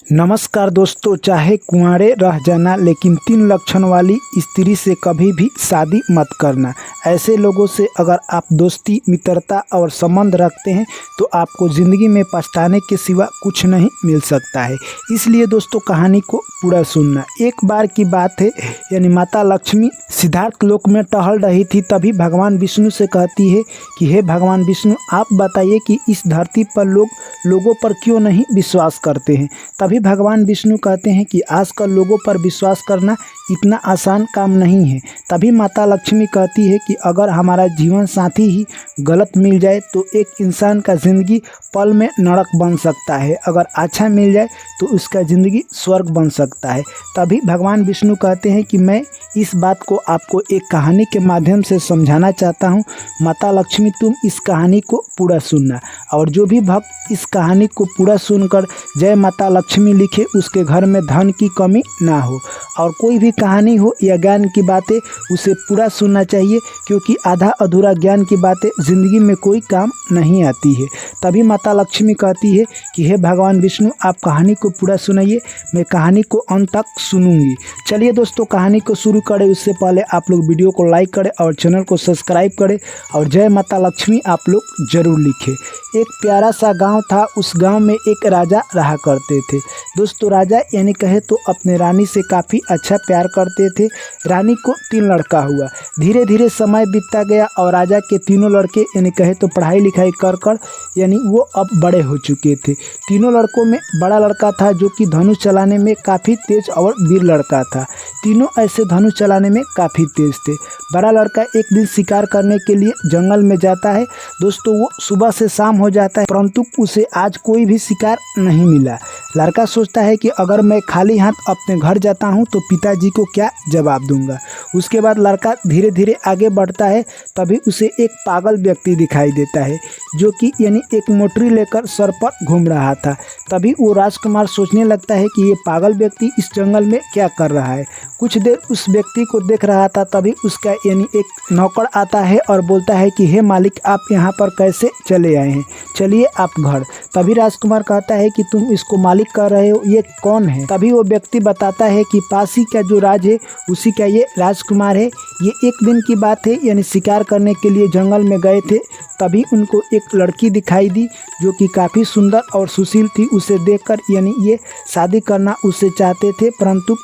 नमस्कार दोस्तों, चाहे कुंवारे रह जाना लेकिन 3 लक्षण वाली स्त्री से कभी भी शादी मत करना। ऐसे लोगों से अगर आप दोस्ती, मित्रता और संबंध रखते हैं तो आपको ज़िंदगी में पछताने के सिवा कुछ नहीं मिल सकता है। इसलिए दोस्तों, कहानी को पूरा सुनना। एक बार की बात है, यानी माता लक्ष्मी सिद्धार्थ लोक में टहल रही थी। तभी भगवान विष्णु से कहती है कि हे भगवान विष्णु, आप बताइए कि इस धरती पर लोगों पर क्यों नहीं विश्वास करते हैं। तभी भगवान विष्णु कहते हैं कि आजकल लोगों पर विश्वास करना इतना आसान काम नहीं है। तभी माता लक्ष्मी कहती है कि अगर हमारा जीवन साथी ही गलत मिल जाए तो एक इंसान का ज़िंदगी पल में नरक बन सकता है, अगर अच्छा मिल जाए तो उसका ज़िंदगी स्वर्ग बन सकता है। तभी भगवान विष्णु कहते हैं कि मैं इस बात को आपको एक कहानी के माध्यम से समझाना चाहता हूँ। माता लक्ष्मी, तुम इस कहानी को पूरा सुनना, और जो भी भक्त इस कहानी को पूरा सुनकर जय माता लक्ष्मी लिखे, उसके घर में धन की कमी ना हो। और कोई भी कहानी हो या ज्ञान की बातें, उसे पूरा सुनना चाहिए, क्योंकि आधा अधूरा ज्ञान की बातें ज़िंदगी में कोई काम नहीं आती है। तभी माता लक्ष्मी कहती है कि हे भगवान विष्णु, आप कहानी को पूरा सुनाइए, मैं कहानी को अंत तक सुनूंगी। चलिए दोस्तों, कहानी को शुरू करें। उससे पहले आप लोग वीडियो को लाइक करें और चैनल को सब्सक्राइब करें, और जय माता लक्ष्मी आप लोग ज़रूर लिखें। एक प्यारा सा गांव था। उस गांव में एक राजा रहा करते थे। दोस्तों, राजा यानी कहे तो अपने रानी से काफ़ी अच्छा प्यार करते थे। रानी को 3 लड़का हुआ। धीरे धीरे समय बीतता गया और राजा के तीनों लड़के यानी कहे तो पढ़ाई लिखाई कर यानी वो अब बड़े हो चुके थे। तीनों लड़कों में बड़ा लड़का था जो कि धनुष चलाने में काफ़ी तेज और वीर लड़का था। तीनों ऐसे धनुष चलाने में काफ़ी तेज थे। बड़ा लड़का एक दिन शिकार करने के लिए जंगल में जाता है। दोस्तों, वो सुबह से शाम हो जाता है, परंतु उसे आज कोई भी शिकार नहीं मिला। लड़का सोचता है कि अगर मैं खाली हाथ अपने घर जाता हूँ तो पिताजी को क्या जवाब दूंगा। उसके बाद लड़का धीरे धीरे आगे बढ़ता है। तभी उसे एक पागल व्यक्ति दिखाई देता है, जो कि यानी एक मोटरी लेकर सर पर घूम रहा था। तभी वो राजकुमार सोचने लगता है कि ये पागल व्यक्ति इस जंगल में क्या कर रहा है। कुछ देर उस व्यक्ति को देख रहा था। तभी उसका यानी एक नौकर आता है और बोलता है कि हे मालिक, आप यहाँ पर कैसे चले आए हैं, चलिए आप घर। तभी राजकुमार कहता है कि तुम इसको मालिक कह रहे हो, ये कौन है। तभी वो व्यक्ति बताता है कि पास ही का जो राज है उसी का ये राजकुमार है। ये एक दिन की बात है, यानी शिकार करने के लिए जंगल में गए थे। तभी उनको एक लड़की दिखाई दी जो कि काफ़ी सुंदर और सुशील थी। उसे देखकर यानी ये शादी करना उससे चाहते थे, परंतु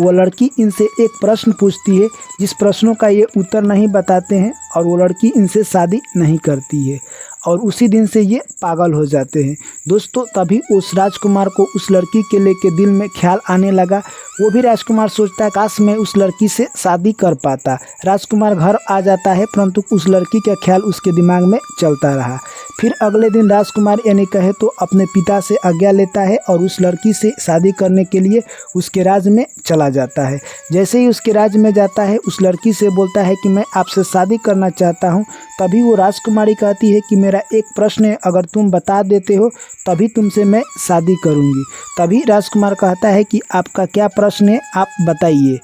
वो लड़की इनसे एक प्रश्न पूछती है, जिस प्रश्नों का ये उत्तर नहीं बताते हैं, और वो लड़की इनसे शादी नहीं करती है, और उसी दिन से ये पागल हो जाते हैं। दोस्तों, तभी उस राजकुमार को उस लड़की के लेके दिल में ख्याल आने लगा। वो भी राजकुमार सोचता है काश मैं उस लड़की से शादी कर पाता। राजकुमार घर आ जाता है, परंतु उस लड़की का ख्याल उसके दिमाग में चलता रहा। फिर अगले दिन राजकुमार यानी कहे तो अपने पिता से आज्ञा लेता है और उस लड़की से शादी करने के लिए उसके राज्य में चला जाता है। जैसे ही उसके राज्य में जाता है, उस लड़की से बोलता है कि मैं आपसे शादी करना चाहता हूँ। तभी वो राजकुमारी कहती है कि मेरा एक प्रश्न है, अगर तुम बता देते हो तभी तुमसे मैं शादी करूँगी। तभी राजकुमार कहता है कि आपका क्या प्रश्न है, आप बताइए।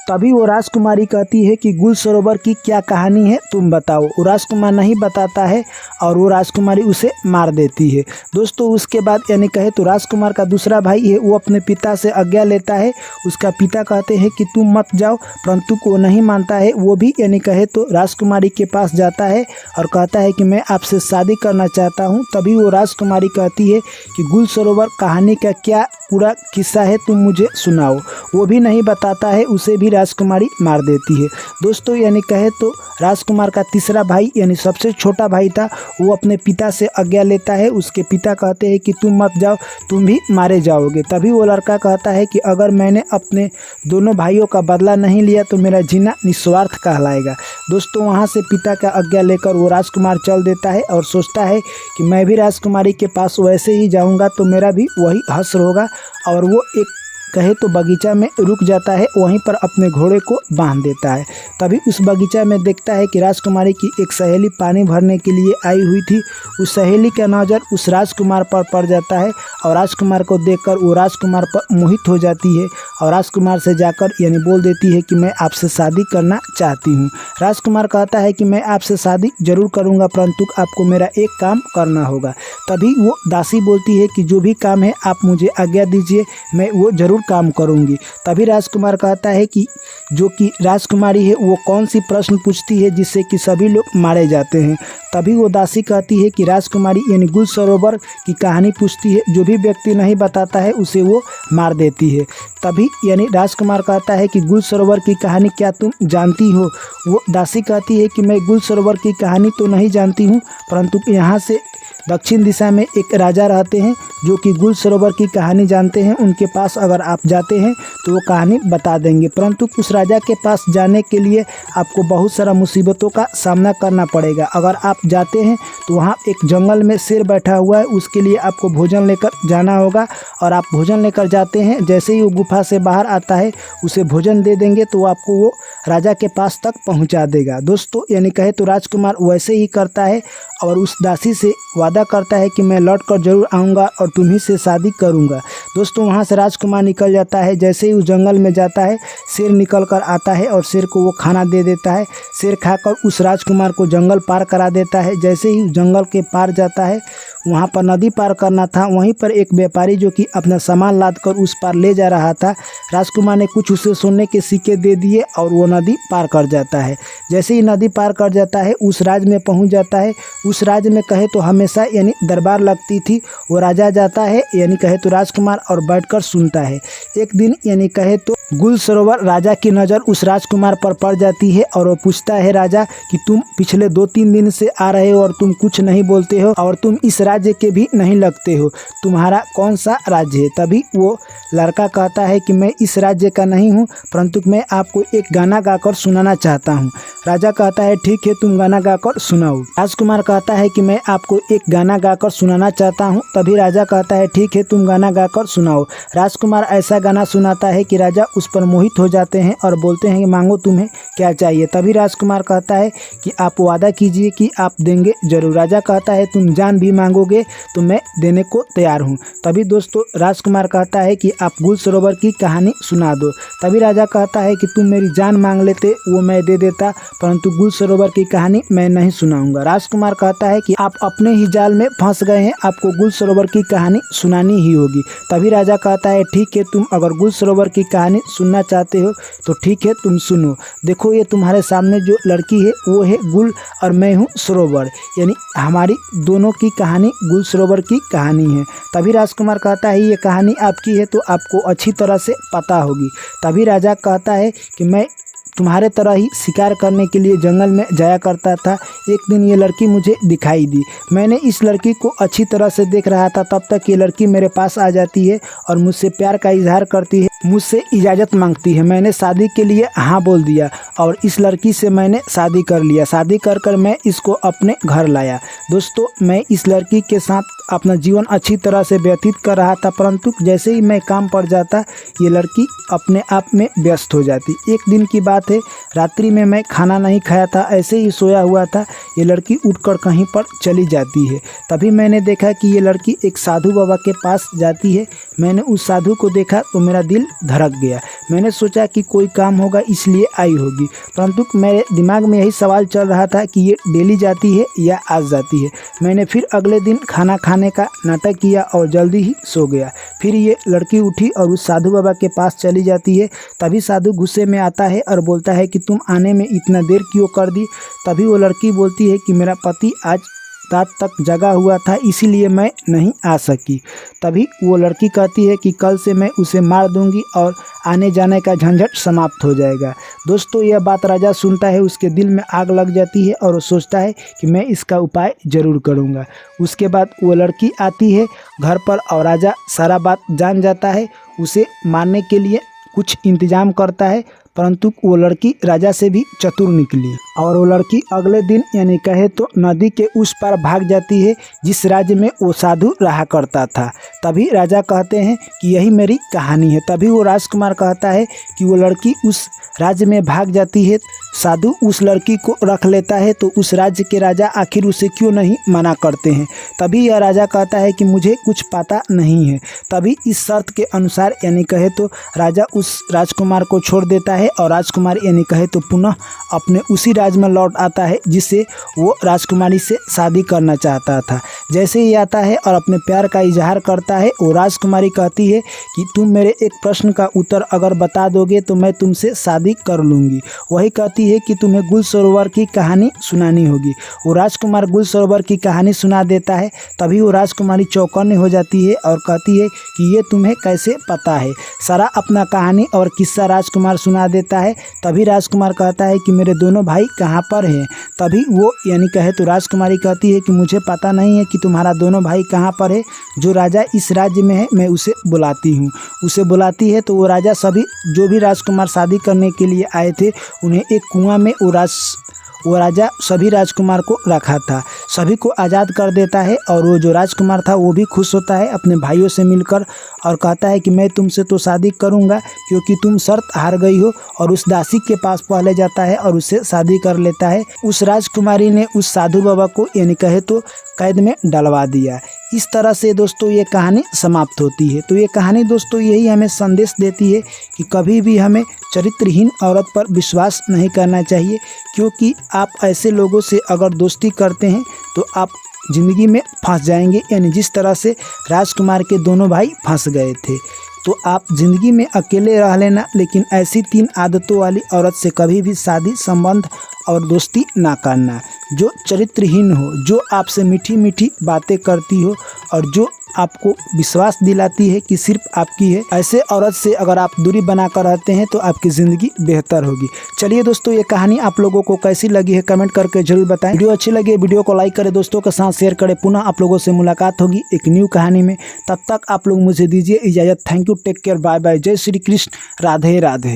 तभी वो राजकुमारी कहती है कि गुल सरोवर की क्या कहानी है, तुम बताओ। वो राजकुमार नहीं बताता है और वो राजकुमारी उसे मार देती है। दोस्तों, उसके बाद यानी कहे तो राजकुमार का दूसरा भाई है, वो अपने पिता से आज्ञा लेता है। उसका पिता कहते हैं कि तुम मत जाओ, परंतु वो नहीं मानता है। वो भी यानी कहे तो राजकुमारी के पास जाता है और कहता है कि मैं आपसे शादी करना चाहता हूँ। तभी वो राजकुमारी कहती है कि गुल सरोवर कहानी का क्या पूरा किस्सा है, तुम मुझे सुनाओ। वो भी नहीं बताता है, उसे भी राजकुमारी मार देती है। दोस्तों, यानी कहे तो राजकुमार का तीसरा भाई यानी सबसे छोटा भाई था, वो अपने पिता से आज्ञा लेता है। उसके पिता कहते हैं कि तुम मत जाओ, तुम भी मारे जाओगे। तभी वो लड़का कहता है कि अगर मैंने अपने दोनों भाइयों का बदला नहीं लिया तो मेरा जीना निस्वार्थ कहलाएगा। दोस्तों, वहाँ से पिता का आज्ञा लेकर वो राजकुमार चल देता है और सोचता है कि मैं भी राजकुमारी के पास वैसे ही जाऊँगा तो मेरा भी वही हश्र होगा, और वो एक कहे तो बगीचा में रुक जाता है, वहीं पर अपने घोड़े को बांध देता है। तभी उस बगीचा में देखता है कि राजकुमारी की एक सहेली पानी भरने के लिए आई हुई थी। उस सहेली का नज़र उस राजकुमार पर पड़ जाता है और राजकुमार को देखकर वो राजकुमार पर मोहित हो जाती है और राजकुमार से जाकर यानी बोल देती है कि मैं आपसे शादी करना चाहती हूँ। राजकुमार कहता है कि मैं आपसे शादी जरूर करूँगा, परंतु आपको मेरा एक काम करना होगा। तभी वो दासी बोलती है कि जो भी काम है आप मुझे आज्ञा दीजिए, मैं वो ज़रूर काम करूँगी। तभी राजकुमार कहता है कि जो कि राजकुमारी है वो कौन सी प्रश्न पूछती है जिससे कि सभी लोग मारे जाते हैं। तभी वो दासी कहती है कि राजकुमारी यानी गुल सरोवर की कहानी पूछती है, जो भी व्यक्ति नहीं बताता है उसे वो मार देती है। तभी यानी राजकुमार कहता है कि गुल सरोवर की कहानी क्या तुम जानती हो? वो दासी कहती है कि मैं गुल सरोवर की कहानी तो नहीं जानती हूँ, परंतु यहाँ से दक्षिण दिशा में एक राजा रहते हैं जो कि गुल सरोवर की कहानी जानते हैं। उनके पास अगर आप जाते हैं तो वो कहानी बता देंगे, परंतु उस राजा के पास जाने के लिए आपको बहुत सारा मुसीबतों का सामना करना पड़ेगा। अगर आप जाते हैं तो वहाँ एक जंगल में शेर बैठा हुआ है, उसके लिए आपको भोजन लेकर जाना होगा और आप भोजन लेकर जाते हैं। जैसे ही वो गुफा से बाहर आता है उसे भोजन दे देंगे तो आपको वो राजा के पास तक पहुँचा देगा। दोस्तों यानी कहे तो राजकुमार वैसे ही करता है और उस दासी से वादा करता है कि मैं लौट कर जरूर आऊँगा और तुम्ही से शादी करूँगा। दोस्तों वहाँ से राजकुमार निकल जाता है। जैसे ही उस जंगल में जाता है शेर निकल कर आता है और शेर को वो खाना दे देता है। शेर खाकर उस राजकुमार को जंगल पार करा देता है। जैसे ही उस जंगल के पार जाता है, वहाँ पर नदी पार करना था, वहीं पर एक व्यापारी जो कि अपना सामान लाद कर उस पार ले जा रहा था, राजकुमार ने कुछ उसे सोने के सिक्के दे दिए और वो नदी पार कर जाता है। जैसे ही नदी पार कर जाता है उस राज्य में पहुँच जाता है। उस राज्य में कहे तो हमेशा यानी दरबार लगती थी। वो राजा जाता है यानी कहे तो राजकुमार और बैठकर सुनता है। एक दिन यानी कहे तो गुल सरोवर राजा की नज़र उस राजकुमार पर पड़ जाती है और वो पूछता है राजा कि तुम पिछले 2-3 दिन से आ रहे हो और तुम कुछ नहीं बोलते हो और तुम इस राज्य के भी नहीं लगते हो, तुम्हारा कौन सा राज्य है? तभी वो लड़का कहता है कि मैं इस राज्य का नहीं हूँ, परंतु मैं आपको एक गाना गाकर सुनाना चाहता हूँ। राजा कहता है ठीक है, तुम गाना गाकर सुनाओ। राजकुमार कहता है कि मैं आपको एक गाना गाकर सुनाना चाहता हूँ। तभी राजा कहता है ठीक है, तुम गाना गाकर सुनाओ। राजकुमार ऐसा गाना सुनाता है कि राजा उस पर मोहित हो जाते हैं और बोलते हैं कि मांगो तुम्हें क्या चाहिए। तभी राजकुमार कहता है कि आप वादा कीजिए कि आप देंगे जरूर। राजा कहता है तुम जान भी मांगोगे तो मैं देने को तैयार हूँ। तभी दोस्तों राजकुमार कहता है कि आप गुल सरोवर की कहानी सुना दो। तभी राजा कहता है कि तुम मेरी जान मांग लेते वो मैं दे देता, परंतु गुल सरोवर की कहानी मैं नहीं सुनाऊंगा। राजकुमार कहता है कि आप अपने ही जाल में फंस गए हैं, आपको गुल सरोवर की कहानी सुनानी ही होगी। तभी राजा कहता है ठीक है, तुम अगर गुल सरोवर की कहानी सुनना चाहते हो तो ठीक है, तुम सुनो। देखो ये तुम्हारे सामने जो लड़की है वो है गुल और मैं हूँ सरोवर, यानी हमारी दोनों की कहानी गुल सरोवर की कहानी है। तभी राजकुमार कहता है ये कहानी आपकी है तो आपको अच्छी तरह से पता होगी। तभी राजा कहता है कि मैं तुम्हारे तरह ही शिकार करने के लिए जंगल में जाया करता था। एक दिन ये लड़की मुझे दिखाई दी, मैंने इस लड़की को अच्छी तरह से देख रहा था, तब तक ये लड़की मेरे पास आ जाती है और मुझसे प्यार का इजहार करती है, मुझसे इजाज़त मांगती है। मैंने शादी के लिए हाँ बोल दिया और इस लड़की से मैंने शादी कर लिया। शादी कर मैं इसको अपने घर लाया। दोस्तों मैं इस लड़की के साथ अपना जीवन अच्छी तरह से व्यतीत कर रहा था, परंतु जैसे ही मैं काम पड़ जाता ये लड़की अपने आप में व्यस्त हो जाती। एक दिन की बात है, रात्रि में मैं खाना नहीं खाया था, ऐसे ही सोया हुआ था, ये लड़की उठकर कहीं पर चली जाती है। तभी मैंने देखा कि ये लड़की एक साधु बाबा के पास जाती है। मैंने उस साधु को देखा तो मेरा दिल धड़क गया। मैंने सोचा कि कोई काम होगा इसलिए आई होगी, परंतु मेरे दिमाग में यही सवाल चल रहा था कि ये डेली जाती है या आज जाती है। मैंने फिर अगले दिन खाना खाने का नाटक किया और जल्दी ही सो गया। फिर ये लड़की उठी और उस साधु बाबा के पास चली जाती है। तभी साधु गुस्से में आता है और बोलता है कि तुम आने में इतना देर क्यों कर दी? तभी वो लड़की बोलती है कि मेरा पति आज रात तक जगा हुआ था इसीलिए मैं नहीं आ सकी। तभी वो लड़की कहती है कि कल से मैं उसे मार दूंगी और आने जाने का झंझट समाप्त हो जाएगा। दोस्तों यह बात राजा सुनता है, उसके दिल में आग लग जाती है और वो सोचता है कि मैं इसका उपाय ज़रूर करूँगा। उसके बाद वो लड़की आती है घर पर और राजा सारा बात जान जाता है। उसे मारने के लिए कुछ इंतजाम करता है, परंतु वो लड़की राजा से भी चतुर निकली और वो लड़की अगले दिन यानी कहे तो नदी के उस पार भाग जाती है जिस राज्य में वो साधु रहा करता था। तभी राजा कहते हैं कि यही मेरी कहानी है। तभी वो राजकुमार कहता है कि वो लड़की उस राज्य में भाग जाती है, साधु उस लड़की को रख लेता है, तो उस राज्य के राजा आखिर उसे क्यों नहीं मना करते हैं। तभी यह राजा कहता है कि मुझे कुछ पता नहीं है। तभी इस शर्त के अनुसार यानी कहे तो राजा उस राजकुमार को छोड़ देता है और राजकुमार यानी कहे तो पुनः अपने उसी राज्य में लौट आता है जिससे वो राजकुमारी से शादी करना चाहता था। जैसे ही आता है और अपने प्यार का इजहार करता है, वो राजकुमारी कहती है कि तुम मेरे एक प्रश्न का उत्तर अगर बता दोगे तो मैं तुमसे शादी कर लूँगी। वही कहती है कि तुम्हें गुल सरोवर की कहानी सुनानी होगी। वो राजकुमार गुल सरोवर की कहानी सुना देता है। तभी वो राजकुमारी चौकन्नी हो जाती है और कहती है कि ये तुम्हें कैसे पता है। सारा अपना कहानी और किस्सा राजकुमार सुना देता है। तभी राजकुमार कहता है कि मेरे दोनों भाई कहाँ पर हैं। तभी वो यानी कहे तो राजकुमारी कहती है कि मुझे पता नहीं है कि तुम्हारा दोनों भाई कहाँ पर है। जो राजा इस राज्य में है मैं उसे बुलाती हूँ। उसे बुलाती है तो वो राजा सभी जो भी राजकुमार शादी करने के लिए आए थे उन्हें एक कुआं में वो राजा सभी राजकुमार को रखा था, सभी को आज़ाद कर देता है। और वो जो राजकुमार था वो भी खुश होता है अपने भाइयों से मिलकर और कहता है कि मैं तुमसे तो शादी करूंगा क्योंकि तुम शर्त हार गई हो। और उस दासी के पास पहले जाता है और उससे शादी कर लेता है। उस राजकुमारी ने उस साधु बाबा को यानी कहे तो कैद में डलवा दिया। इस तरह से दोस्तों ये कहानी समाप्त होती है। तो ये कहानी दोस्तों यही हमें संदेश देती है कि कभी भी हमें चरित्रहीन औरत पर विश्वास नहीं करना चाहिए, क्योंकि आप ऐसे लोगों से अगर दोस्ती करते हैं तो आप ज़िंदगी में फंस जाएंगे। यानी जिस तरह से राजकुमार के दोनों भाई फंस गए थे। तो आप ज़िंदगी में अकेले रह लेना, लेकिन ऐसी 3 आदतों वाली औरत से कभी भी शादी संबंध और दोस्ती ना करना। जो चरित्रहीन हो, जो आपसे मीठी मीठी बातें करती हो और जो आपको विश्वास दिलाती है कि सिर्फ आपकी है, ऐसे औरत से अगर आप दूरी बनाकर रहते हैं तो आपकी ज़िंदगी बेहतर होगी। चलिए दोस्तों, ये कहानी आप लोगों को कैसी लगी है कमेंट करके जरूर बताएं। वीडियो अच्छी लगी वीडियो को लाइक करें, दोस्तों के साथ शेयर करें। पुनः आप लोगों से मुलाकात होगी एक न्यू कहानी में। तब तक आप लोग मुझे दीजिए इजाज़त। Thank you, take care, bye bye, जय श्री कृष्ण, राधे राधे।